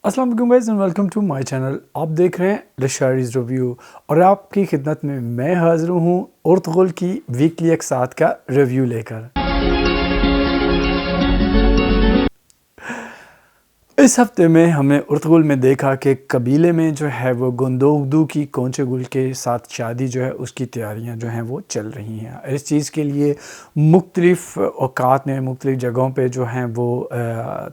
السلام علیکم guys and welcome to my channel. آپ دیکھ رہے ہیں دا شاعریز ریویو اور آپ کی خدمت میں حاضر ہوں ارطغرل کی ویکلی ایک ساتھ کا ریویو لے کر. اس ہفتے میں ہم نے ارطغرل میں دیکھا کہ قبیلے میں جو ہے وہ گندوگدو کی کونچے گل کے ساتھ شادی جو ہے اس کی تیاریاں جو ہیں وہ چل رہی ہیں. اس چیز کے لیے مختلف اوقات میں مختلف جگہوں پہ جو ہیں وہ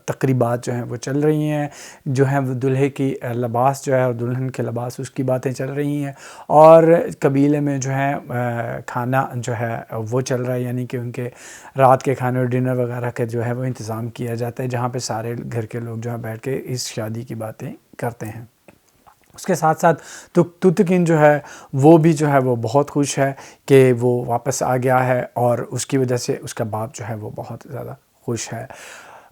تقریبات جو ہیں وہ چل رہی ہیں. جو ہیں وہ دلہے کی لباس جو ہے اور دلہن کے لباس اس کی باتیں چل رہی ہیں اور قبیلے میں جو ہے کھانا جو ہے وہ چل رہا ہے، یعنی کہ ان کے رات کے کھانے اور ڈنر وغیرہ کا جو ہے وہ انتظام کیا جاتا ہے، جہاں پہ سارے گھر کے لوگ جو ہے بیٹھ کے اس شادی کی باتیں کرتے ہیں. اس کے ساتھ ساتھ توتکن جو ہے وہ بھی جو ہے وہ بہت خوش ہے کہ وہ واپس آ گیا ہے اور اس کی وجہ سے اس کا باپ جو ہے وہ بہت زیادہ خوش ہے.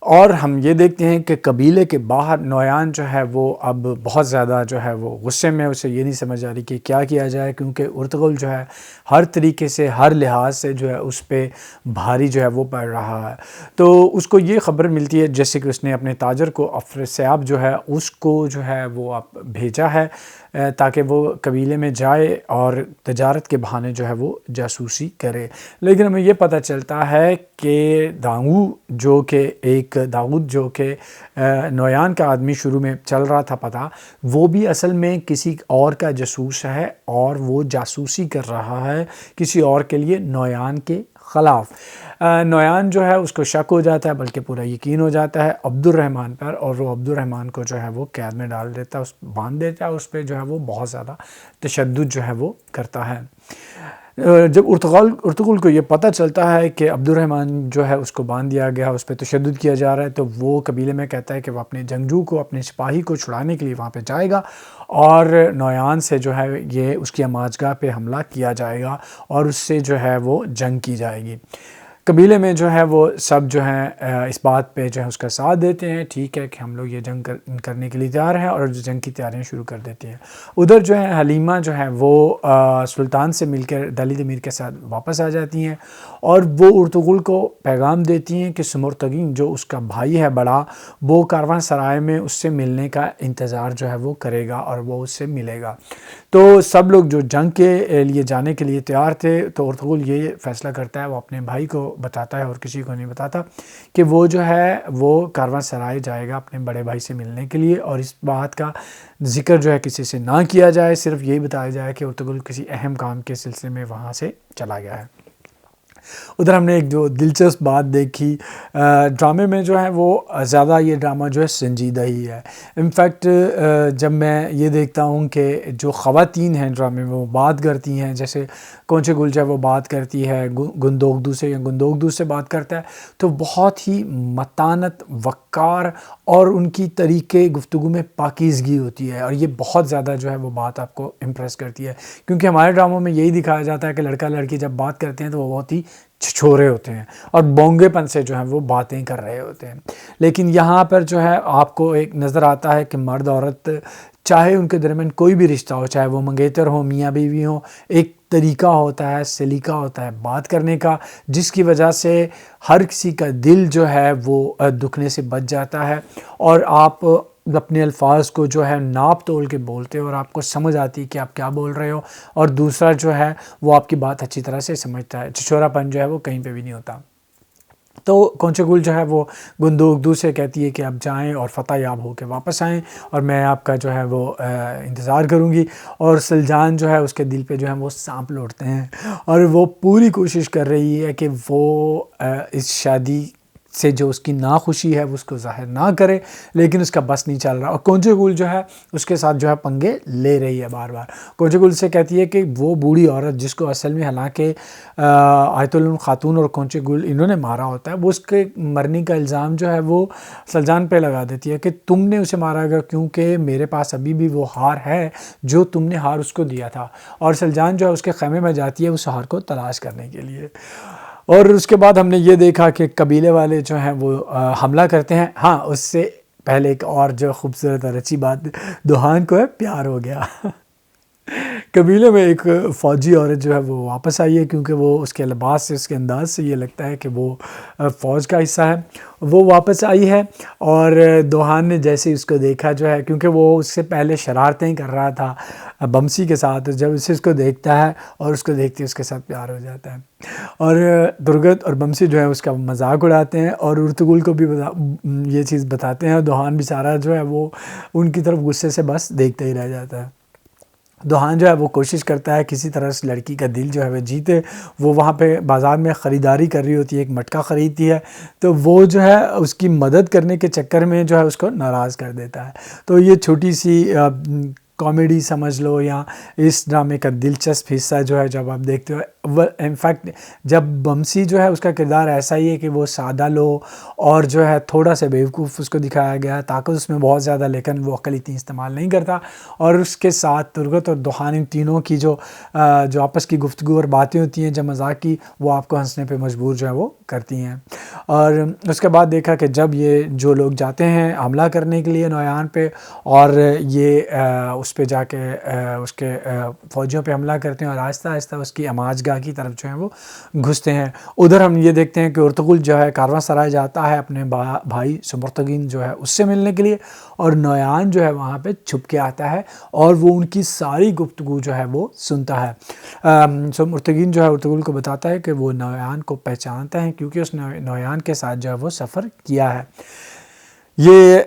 اور ہم یہ دیکھتے ہیں کہ قبیلے کے باہر نویان جو ہے وہ اب بہت زیادہ جو ہے وہ غصے میں، اسے یہ نہیں سمجھ آ رہی کہ کیا کیا جائے، کیونکہ ارطغرل جو ہے ہر طریقے سے ہر لحاظ سے جو ہے اس پہ بھاری جو ہے وہ پڑ رہا ہے. تو اس کو یہ خبر ملتی ہے جیسے کہ اس نے اپنے تاجر کو افراسیاب جو ہے اس کو جو ہے وہ بھیجا ہے تاکہ وہ قبیلے میں جائے اور تجارت کے بہانے جو ہے وہ جاسوسی کرے. لیکن ہمیں یہ پتہ چلتا ہے کہ داؤد جو کہ نویان کا آدمی شروع میں چل رہا تھا پتہ، وہ بھی اصل میں کسی اور کا جاسوس ہے اور وہ جاسوسی کر رہا ہے کسی اور کے لیے نویان کے خلاف. نویان جو ہے اس کو شک ہو جاتا ہے، بلکہ پورا یقین ہو جاتا ہے عبد الرحمن پر، اور وہ عبد الرحمن کو جو ہے وہ قید میں ڈال دیتا ہے، باندھ دیتا ہے، اس پہ جو ہے وہ بہت زیادہ تشدد جو ہے وہ کرتا ہے. جب ارطغرل کو یہ پتہ چلتا ہے کہ عبد الرحمن جو ہے اس کو باندھ دیا گیا، اس پہ تشدد کیا جا رہا ہے، تو وہ قبیلے میں کہتا ہے کہ وہ اپنے جنگجو کو، اپنے سپاہی کو چھڑانے کے لیے وہاں پہ جائے گا اور نویان سے جو ہے یہ اس کی اماجگاہ پہ حملہ کیا جائے گا اور اس سے جو ہے وہ جنگ کی جائے گی. قبیلے میں جو ہے وہ سب جو ہیں اس بات پہ جو ہے اس کا ساتھ دیتے ہیں، ٹھیک ہے کہ ہم لوگ یہ جنگ کرنے کے لیے تیار ہیں، اور جنگ کی تیاریاں شروع کر دیتے ہیں. ادھر جو ہے حلیمہ جو ہے وہ سلطان سے مل کر دلید امیر کے ساتھ واپس آ جاتی ہیں اور وہ ارطغرل کو پیغام دیتی ہیں کہ سمرتگین جو اس کا بھائی ہے بڑا، وہ کاروان سرائے میں اس سے ملنے کا انتظار جو ہے وہ کرے گا اور وہ اس سے ملے گا. تو سب لوگ جو جنگ کے لیے جانے کے لیے تیار تھے، تو ارطغرل یہ فیصلہ کرتا ہے، وہ اپنے بھائی کو بتاتا ہے اور کسی کو نہیں بتاتا کہ وہ جو ہے وہ کاروان سرائے جائے گا اپنے بڑے بھائی سے ملنے کے لیے، اور اس بات کا ذکر جو ہے کسی سے نہ کیا جائے، صرف یہی بتایا جائے کہ ارطغرل کسی اہم کام کے سلسلے میں وہاں سے چلا گیا ہے. ادھر ہم نے ایک جو دلچسپ بات دیکھی، ڈرامے میں جو ہے وہ زیادہ یہ ڈرامہ جو ہے سنجیدہ ہی ہے. انفیکٹ جب میں یہ دیکھتا ہوں کہ جو خواتین ہیں ڈرامے میں وہ بات کرتی ہیں، جیسے کونچے گل جب وہ بات کرتی ہے گندوگدو سے یا گندوگدو سے بات کرتا ہے، تو بہت ہی متانت، وقار اور ان کی طریقے گفتگو میں پاکیزگی ہوتی ہے، اور یہ بہت زیادہ جو ہے وہ بات آپ کو امپریس کرتی ہے. کیونکہ ہمارے ڈراموں میں یہی دکھایا جاتا ہے کہ لڑکا لڑکی جب بات کرتے ہیں تو وہ بہت ہی چھچورے ہوتے ہیں اور بونگے پن سے جو ہیں وہ باتیں کر رہے ہوتے ہیں. لیکن یہاں پر جو ہے آپ کو ایک نظر آتا ہے کہ مرد عورت چاہے ان کے درمیان کوئی بھی رشتہ ہو، چاہے وہ منگیتر ہو، میاں بیوی ہو، ایک طریقہ ہوتا ہے، سلیقہ ہوتا ہے بات کرنے کا، جس کی وجہ سے ہر کسی کا دل جو ہے وہ دکھنے سے بچ جاتا ہے، اور آپ اپنے الفاظ کو جو ہے ناپ تول کے بولتے ہو اور آپ کو سمجھ آتی ہے کہ آپ کیا بول رہے ہو، اور دوسرا جو ہے وہ آپ کی بات اچھی طرح سے سمجھتا ہے. چھچورا پن جو ہے وہ کہیں پہ بھی نہیں ہوتا. تو کونچے گل جو ہے وہ گندوگدو سے کہتی ہے کہ آپ جائیں اور فتح یاب ہو کے واپس آئیں اور میں آپ کا جو ہے وہ انتظار کروں گی. اور سلجان جو ہے اس کے دل پہ جو ہے وہ سانپ لوٹتے ہیں اور وہ پوری کوشش کر رہی ہے کہ وہ اس شادی سے جو اس کی ناخوشی ہے وہ اس کو ظاہر نہ کرے، لیکن اس کا بس نہیں چل رہا، اور کونچے گل جو ہے اس کے ساتھ جو ہے پنگے لے رہی ہے بار بار. کونچے گل سے کہتی ہے کہ وہ بوڑھی عورت جس کو اصل میں حالانکہ آیت العلوم خاتون اور کونچے گل انہوں نے مارا ہوتا ہے، وہ اس کے مرنے کا الزام جو ہے وہ سلجان پہ لگا دیتی ہے کہ تم نے اسے مارا گا، کیونکہ میرے پاس ابھی بھی وہ ہار ہے جو تم نے ہار اس کو دیا تھا. اور سلجان جو ہے اس کے خیمے میں جاتی ہے اس ہار کو تلاش کرنے کے لیے. اور اس کے بعد ہم نے یہ دیکھا کہ قبیلے والے جو ہیں وہ حملہ کرتے ہیں. ہاں، اس سے پہلے ایک اور جو خوبصورت اور اچھی بات، دوحان کو ہے پیار ہو گیا قبیلے میں ایک فوجی عورت جو ہے وہ واپس آئی ہے، کیونکہ وہ اس کے لباس سے، اس کے انداز سے یہ لگتا ہے کہ وہ فوج کا حصہ ہے. وہ واپس آئی ہے اور دوحان نے جیسے ہی اس کو دیکھا جو ہے، کیونکہ وہ اس سے پہلے شرارتیں کر رہا تھا بمسی کے ساتھ، جب اسے اس کو دیکھتا ہے اور اس کو دیکھتے اس کے ساتھ پیار ہو جاتا ہے. اور درگت اور بمسی جو ہے اس کا مذاق اڑاتے ہیں اور ارطغرل کو بھی یہ چیز بتاتے ہیں، اور دوحان بیچارہ جو ہے وہ ان کی طرف غصے سے بس دیکھتا ہی رہ جاتا ہے. دوحان جو ہے وہ کوشش کرتا ہے کسی طرح اس لڑکی کا دل جو ہے وہ جیتے. وہ وہاں پہ بازار میں خریداری کر رہی ہوتی ہے، ایک مٹکا خریدتی ہے، تو وہ جو ہے اس کی مدد کرنے کے چکر میں جو ہے اس کو ناراض کر دیتا ہے. تو یہ چھوٹی سی کامیڈی سمجھ لو، یا اس ڈرامے کا دلچسپ حصہ جو ہے جب آپ دیکھتے ہو. انفیکٹ جب بمسی جو ہے اس کا کردار ایسا ہی ہے کہ وہ سادہ لو اور جو ہے تھوڑا سا بیوقوف اس کو دکھایا گیا ہے، طاقت اس میں بہت زیادہ لیکن وہ عقل اتنی استعمال نہیں کرتا. اور اس کے ساتھ ترگت اور دوحان ان تینوں کی جو آپس کی گفتگو اور باتیں ہوتی ہیں جب مذاق کی، وہ آپ کو ہنسنے پہ مجبور جو ہے وہ کرتی ہیں. اور اس کے بعد دیکھا کہ جب یہ جو لوگ جاتے ہیں حملہ کرنے کے لیے نویان پہ، اور یہ اس پہ جا کے اس کے فوجیوں پہ حملہ کرتے ہیں اور آہستہ آہستہ اس کی اماج گاہ کی طرف جو ہے وہ گھستے ہیں. ادھر ہم یہ دیکھتے ہیں کہ ارطغرل جو ہے کاروان سرائے جاتا ہے اپنے بھائی سمرتگین جو ہے اس سے ملنے کے لیے، اور نویان جو ہے وہاں پہ چھپ کے آتا ہے اور وہ ان کی ساری گفتگو جو ہے وہ سنتا ہے. سمرتگین جو ہے ارطغرل کو بتاتا ہے کہ وہ نویان کو پہچانتا ہے کیونکہ اس نے نویان کے ساتھ جو ہے وہ سفر کیا ہے. یہ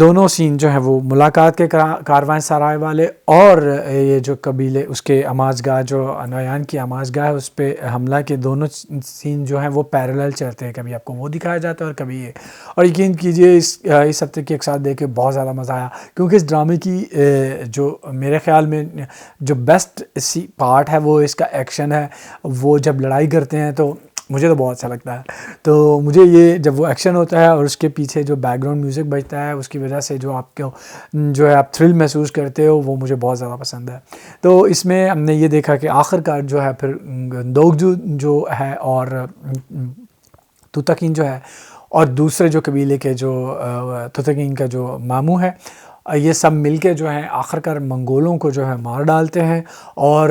دونوں سین جو ہیں وہ ملاقات کے کاروان سرائے والے اور یہ جو قبیلے اس کے اماج گاہ جو نویان کی اماج گاہ ہے اس پہ حملہ کے دونوں سین جو ہیں وہ پیرالل چلتے ہیں. کبھی آپ کو وہ دکھایا جاتا ہے اور کبھی یہ. اور یقین کیجئے اس ہفتے کی ایک ساتھ دیکھ کے بہت زیادہ مزہ آیا، کیونکہ اس ڈرامے کی جو میرے خیال میں جو بیسٹ پارٹ ہے وہ اس کا ایکشن ہے. وہ جب لڑائی کرتے ہیں تو مجھے تو بہت اچھا لگتا ہے. تو مجھے یہ جب وہ ایکشن ہوتا ہے اور اس کے پیچھے جو بیک گراؤنڈ میوزک بجتا ہے اس کی وجہ سے جو آپ کو جو ہے آپ تھرل محسوس کرتے ہو، وہ مجھے بہت زیادہ پسند ہے. تو اس میں ہم نے یہ دیکھا کہ آخر کار جو ہے پھر گندوگجو جو ہے اور توتکین جو ہے اور دوسرے جو قبیلے کے جو توتکین کا جو ماموں ہے، یہ سب مل کے جو ہیں آخر کار منگولوں کو جو ہے مار ڈالتے ہیں اور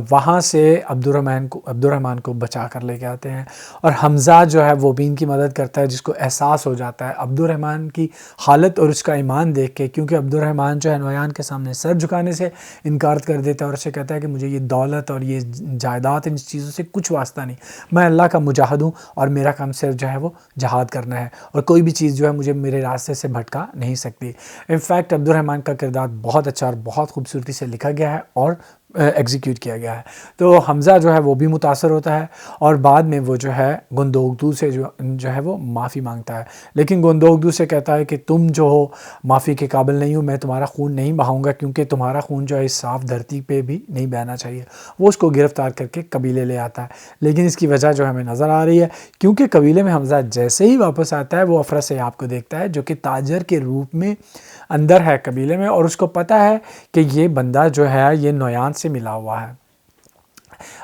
وہاں سے عبد الرحمن کو بچا کر لے کے آتے ہیں. اور حمزہ جو ہے وہ بھی ان کی مدد کرتا ہے، جس کو احساس ہو جاتا ہے عبد الرحمن کی حالت اور اس کا ایمان دیکھ کے، کیونکہ عبد الرحمن جو ہے نویان کے سامنے سر جھکانے سے انکار کر دیتا ہے اور اسے کہتا ہے کہ مجھے یہ دولت اور یہ جائیداد ان چیزوں سے کچھ واسطہ نہیں، میں اللہ کا مجاہد ہوں اور میرا کام صرف جو ہے وہ جہاد کرنا ہے، اور کوئی بھی چیز جو ہے مجھے میرے راستے سے بھٹکا نہیں سکتی. انفیکٹ عبد الرحمن کا کردار بہت اچھا اور بہت خوبصورتی سے لکھا گیا ہے اور ایگزیکیوٹ کیا گیا ہے. تو حمزہ جو ہے وہ بھی متاثر ہوتا ہے اور بعد میں وہ جو ہے گندوگدو سے جو ہے وہ معافی مانگتا ہے، لیکن گندوگدو سے کہتا ہے کہ تم جو ہو معافی کے قابل نہیں ہو، میں تمہارا خون نہیں بہاؤں گا کیونکہ تمہارا خون جو ہے اس صاف دھرتی پہ بھی نہیں بہنا چاہیے. وہ اس کو گرفتار کر کے قبیلے لے آتا ہے، لیکن اس کی وجہ جو ہمیں نظر آ رہی ہے، کیونکہ قبیلے میں حمزہ جیسے ہی واپس آتا ہے وہ افرا سیاب کو دیکھتا ہے جو کہ تاجر کے روپ میں اندر ہے قبیلے میں، اور اس کو پتہ ہے کہ یہ بندہ جو ہے یہ نویان سے ملا ہوا ہے.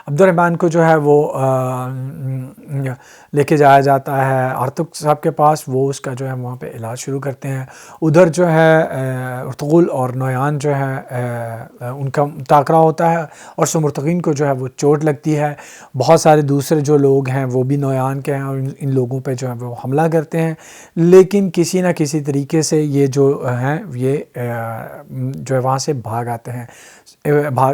عبد الرحمن کو جو ہے وہ لے کے جایا جاتا ہے ارطغرل صاحب کے پاس. وہ اس کا جو ہے وہاں پہ علاج شروع کرتے ہیں. ادھر جو ہے ارطغرل اور نویان جو ہے ان کا ٹاکرا ہوتا ہے اور سمرتگین کو جو ہے وہ چوٹ لگتی ہے. بہت سارے دوسرے جو لوگ ہیں وہ بھی نویان کے ہیں اور ان لوگوں پہ جو ہے وہ حملہ کرتے ہیں، لیکن کسی نہ کسی طریقے سے یہ جو ہیں یہ جو ہے وہاں سے بھاگ آتے ہیں،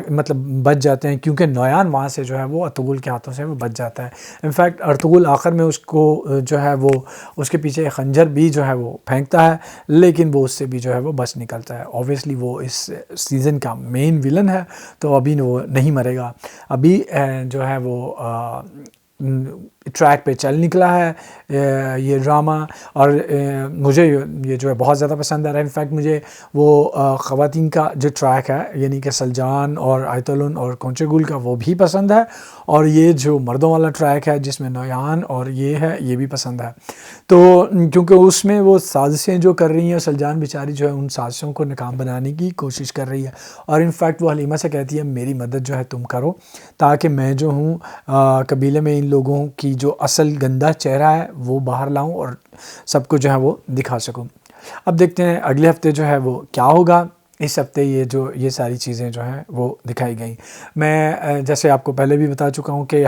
مطلب بچ جاتے ہیں، کیونکہ نویان وہاں سے جو ہے وہ ارطغرل کے ہاتھوں سے وہ بچ جاتا ہے. انفیکٹ ارطغرل آخر میں اس کو جو ہے وہ اس کے پیچھے خنجر بھی جو ہے وہ پھینکتا ہے، لیکن وہ اس سے بھی جو ہے وہ بچ نکلتا ہے. اوبویسلی وہ اس سیزن کا مین ویلن ہے تو ابھی وہ نہیں مرے گا. ابھی جو ہے وہ ٹریک پہ چل نکلا ہے یہ ڈرامہ، اور مجھے یہ جو ہے بہت زیادہ پسند آ رہا ہے. انفیکٹ مجھے وہ خواتین کا جو ٹریک ہے یعنی کہ سلجان اور آیتولن اور کونچے گل کا وہ بھی پسند ہے، اور یہ جو مردوں والا ٹریک ہے جس میں نویان اور یہ ہے یہ بھی پسند ہے. تو کیونکہ اس میں وہ سازشیں جو کر رہی ہیں، سلجان بیچاری جو ہے ان سازشوں کو ناکام بنانے کی کوشش کر رہی ہے، اور انفیکٹ وہ حلیمہ سے کہتی ہے میری مدد جو ہے تم کرو تاکہ میں جو ہوں قبیلے میں ان لوگوں کی جو اصل گندا چہرہ ہے وہ باہر لاؤں اور سب کو جو ہے وہ دکھا سکوں. اب دیکھتے ہیں اگلے ہفتے جو ہے وہ کیا ہوگا. اس ہفتے یہ ساری چیزیں جو ہیں وہ دکھائی گئیں. میں جیسے آپ کو پہلے بھی بتا چکا ہوں کہ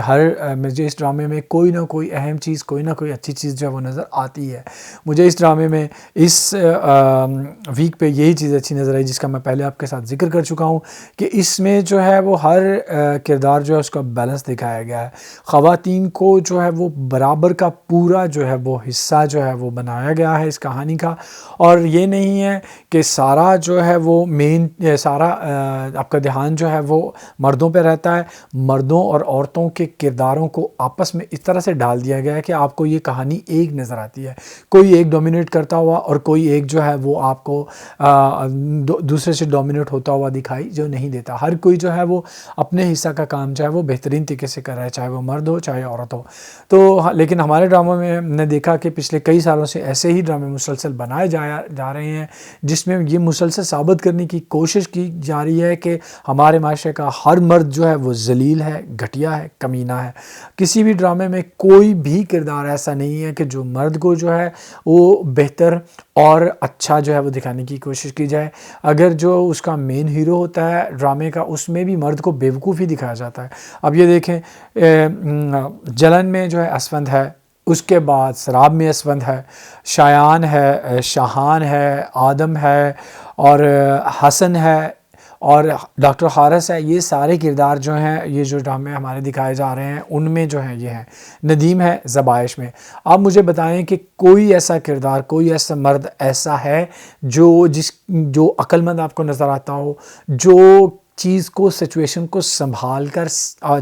مجھے اس ڈرامے میں کوئی نہ کوئی اہم چیز، کوئی نہ کوئی اچھی چیز جو ہے وہ نظر آتی ہے. مجھے اس ڈرامے میں اس ویک پہ یہی چیز اچھی نظر آئی جس کا میں پہلے آپ کے ساتھ ذکر کر چکا ہوں کہ اس میں جو ہے وہ ہر کردار جو ہے اس کا بیلنس دکھایا گیا ہے. خواتین کو جو ہے وہ برابر کا پورا جو ہے وہ حصہ جو ہے وہ بنایا گیا ہے اس کہانی کا. اور یہ نہیں ہے کہ سارا جو ہے وہ سارا آپ کا دھیان جو ہے وہ مردوں پہ رہتا ہے. مردوں اور عورتوں کے کرداروں کو آپس میں اس طرح سے ڈال دیا گیا ہے کہ آپ کو یہ کہانی ایک نظر آتی ہے. کوئی ایک ڈومینیٹ کرتا ہوا اور کوئی ایک جو ہے وہ آپ کو دوسرے سے ڈومینیٹ ہوتا ہوا دکھائی جو نہیں دیتا. ہر کوئی جو ہے وہ اپنے حصہ کا کام جو ہے وہ بہترین طریقے سے کر رہا ہے، چاہے وہ مرد ہو چاہے عورت ہو. تو لیکن ہمارے ڈراموں میں ہم نے دیکھا کہ پچھلے کئی سالوں سے ایسے ہی ڈرامے مسلسل بنائے جا رہے ہیں جس میں یہ مسلسل ثابت کرنے کی کوشش کی جا رہی ہے کہ ہمارے معاشرے کا ہر مرد جو ہے وہ ذلیل ہے، گھٹیا ہے، کمینہ ہے. کسی بھی ڈرامے میں کوئی بھی کردار ایسا نہیں ہے کہ جو مرد کو جو ہے وہ بہتر اور اچھا جو ہے وہ دکھانے کی کوشش کی جائے. اگر جو اس کا مین ہیرو ہوتا ہے ڈرامے کا، اس میں بھی مرد کو بیوقوف ہی دکھایا جاتا ہے. اب یہ دیکھیں جلن میں جو ہے اسفند ہے، اس کے بعد سراب میں اسفند ہے، شایان ہے، شاہان ہے، آدم ہے اور حسن ہے اور ڈاکٹر حارث ہے. یہ سارے کردار جو ہیں یہ جو ڈرامے ہمارے دکھائے جا رہے ہیں ان میں جو ہیں یہ ہیں. ندیم ہے زبائش میں. آپ مجھے بتائیں کہ کوئی ایسا کردار، کوئی ایسا مرد ایسا ہے جو عقل مند آپ کو نظر آتا ہو، جو چیز کو، سچویشن کو سنبھال کر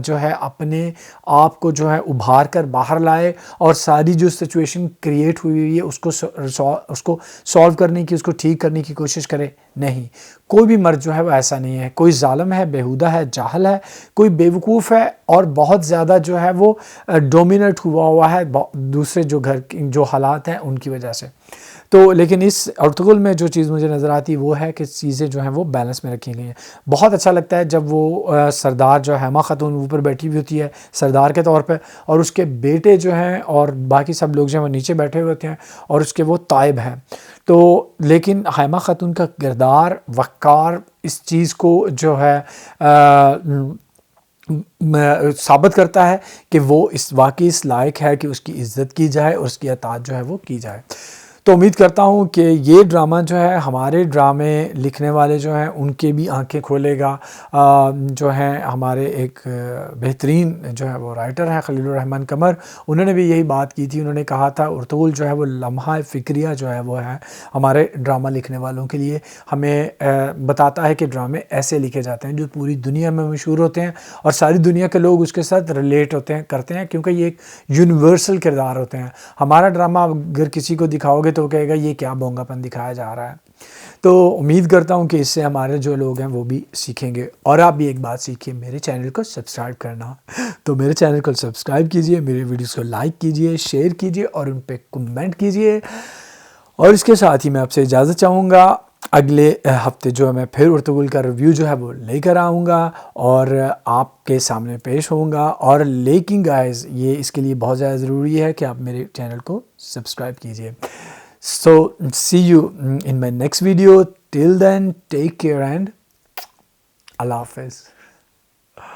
جو ہے اپنے آپ کو جو ہے ابھار کر باہر لائے اور ساری جو سچویشن کریٹ ہوئی ہے اس کو سالو کرنے کی، اس کو ٹھیک کرنے کی کوشش کرے؟ نہیں، کوئی بھی مرد جو ہے وہ ایسا نہیں ہے. کوئی ظالم ہے، بیہودہ ہے، جاہل ہے، کوئی بیوقوف ہے اور بہت زیادہ جو ہے وہ ڈومینیٹ ہوا ہے دوسرے جو حالات ہیں ان کی وجہ سے. تو لیکن اس ارطغرل میں جو چیز مجھے نظر آتی وہ ہے کہ چیزیں جو ہیں وہ بیلنس میں رکھی گئی ہیں. بہت اچھا لگتا ہے جب وہ سردار جو ہے حما خاتون اوپر بیٹھی ہوئی ہوتی ہے سردار کے طور پہ، اور اس کے بیٹے جو ہیں اور باقی سب لوگ جو ہیں وہ نیچے بیٹھے ہوئے ہوتے ہیں اور اس کے وہ تائب ہیں. تو لیکن حما خاتون کا کردار وقار اس چیز کو جو ہے ثابت کرتا ہے کہ وہ واقعی اس لائق ہے کہ اس کی عزت کی جائے اور اس کی اطاعت جو ہے وہ کی جائے. تو امید کرتا ہوں کہ یہ ڈرامہ جو ہے ہمارے ڈرامے لکھنے والے جو ہیں ان کے بھی آنکھیں کھولے گا. جو ہیں ہمارے ایک بہترین جو ہے وہ رائٹر ہیں خلیل الرحمن قمر، انہوں نے بھی یہی بات کی تھی. انہوں نے کہا تھا ارطغرل جو ہے وہ لمحہ فکریہ جو ہے وہ ہے ہمارے ڈرامہ لکھنے والوں کے لیے. ہمیں بتاتا ہے کہ ڈرامے ایسے لکھے جاتے ہیں جو پوری دنیا میں مشہور ہوتے ہیں اور ساری دنیا کے لوگ اس کے ساتھ ریلیٹ کرتے ہیں کیونکہ یہ ایک یونیورسل کردار ہوتے ہیں. ہمارا ڈرامہ اگر کسی کو دکھاؤ گے تو وہ کہے گا یہ کیا بونگا پن دکھایا جا رہا ہے. تو امید کرتا ہوں کہ اس سے ہمارے جو لوگ ہیں وہ بھی سیکھیں گے. اور آپ بھی ایک بات سیکھیے، میرے چینل کو سبسکرائب کرنا. تو میرے چینل کو سبسکرائب کیجئے، میرے ویڈیوز کو لائک کیجئے، شیئر کیجئے اور ان پہ کمنٹ کیجئے. اور اس کے ساتھ ہی میں آپ سے اجازت چاہوں گا. اگلے ہفتے جو ہے میں پھر ارطغرل کا ریویو جو ہے وہ لے کر آؤں گا اور آپ کے سامنے پیش ہوں گا. اور لیکن گائز یہ اس کے لیے بہت زیادہ ضروری ہے کہ آپ میرے چینل کو سبسکرائب کیجئے. So see you in my next video. Till then, take care and Allah Hafiz.